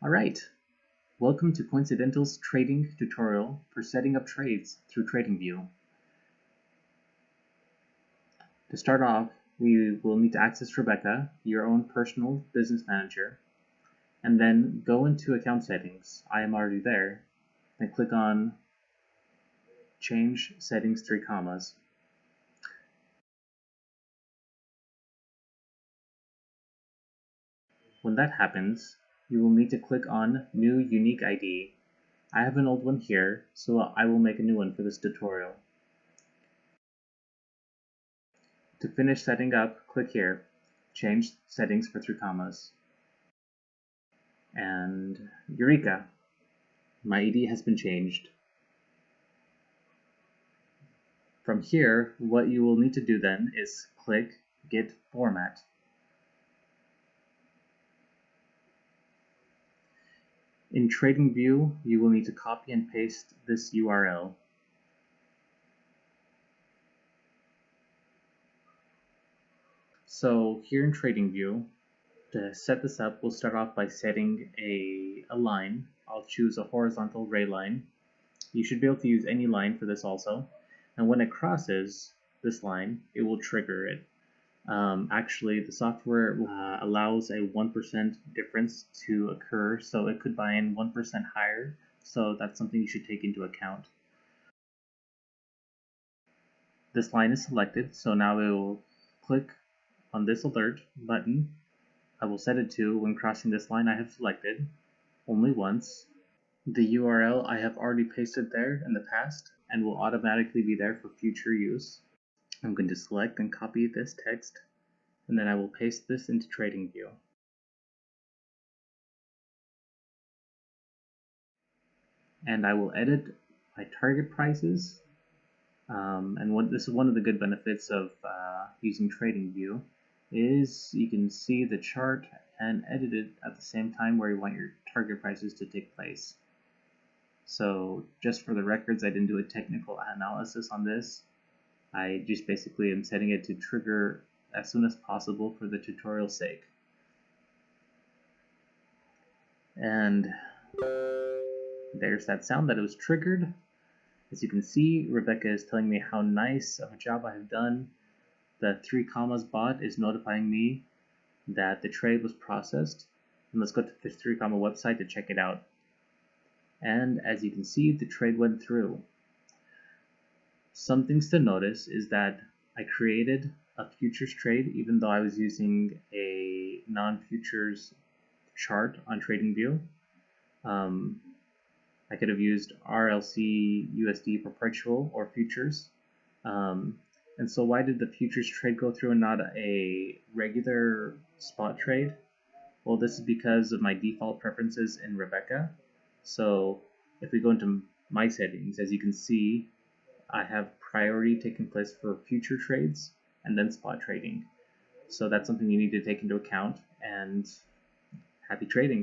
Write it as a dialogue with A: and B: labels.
A: Alright, welcome to Coincidental's trading tutorial for setting up trades through Tradingview. To start off, we will need to access Rebecca, your own personal business manager, and then go into account settings. I am already there. Then click on Change Settings 3 commas. When that happens, you will need to click on New Unique ID. I have an old one here, so I will make a new one for this tutorial. To finish setting up, click here, Change Settings for 3 commas. And Eureka! My ID has been changed. From here, what you will need to do then is click Get Format. In Tradingview, you will need to copy and paste this URL. So here in Tradingview, to set this up, we'll start off by setting a line. I'll choose a horizontal ray line. You should be able to use any line for this also. And when it crosses this line, it will trigger it. Actually, the software allows a 1% difference to occur, so it could buy in 1% higher. So that's something you should take into account. This line is selected, so now I will click on this alert button. I will set it to when crossing this line I have selected, only once. The URL I have already pasted there in the past and will automatically be there for future use. I'm going to select and copy this text, and then I will paste this into Tradingview. And I will edit my target prices. This is one of the good benefits of using Tradingview is you can see the chart and edit it at the same time where you want your target prices to take place. So just for the records, I didn't do a technical analysis on this. I just basically am setting it to trigger as soon as possible for the tutorial's sake. And there's that sound that it was triggered. As you can see, Rebecca is telling me how nice of a job I have done. The 3 commas bot is notifying me that the trade was processed. And let's go to the 3 comma website to check it out. And as you can see, the trade went through. Some things to notice is that I created a futures trade even though I was using a non-futures chart on Tradingview. I could have used RLC USD perpetual or futures. And so why did the futures trade go through and not a regular spot trade? Well, this is because of my default preferences in Rebecca. So if we go into my settings, as you can see, I have priority taking place for future trades and then spot trading. So that's something you need to take into account, and happy trading.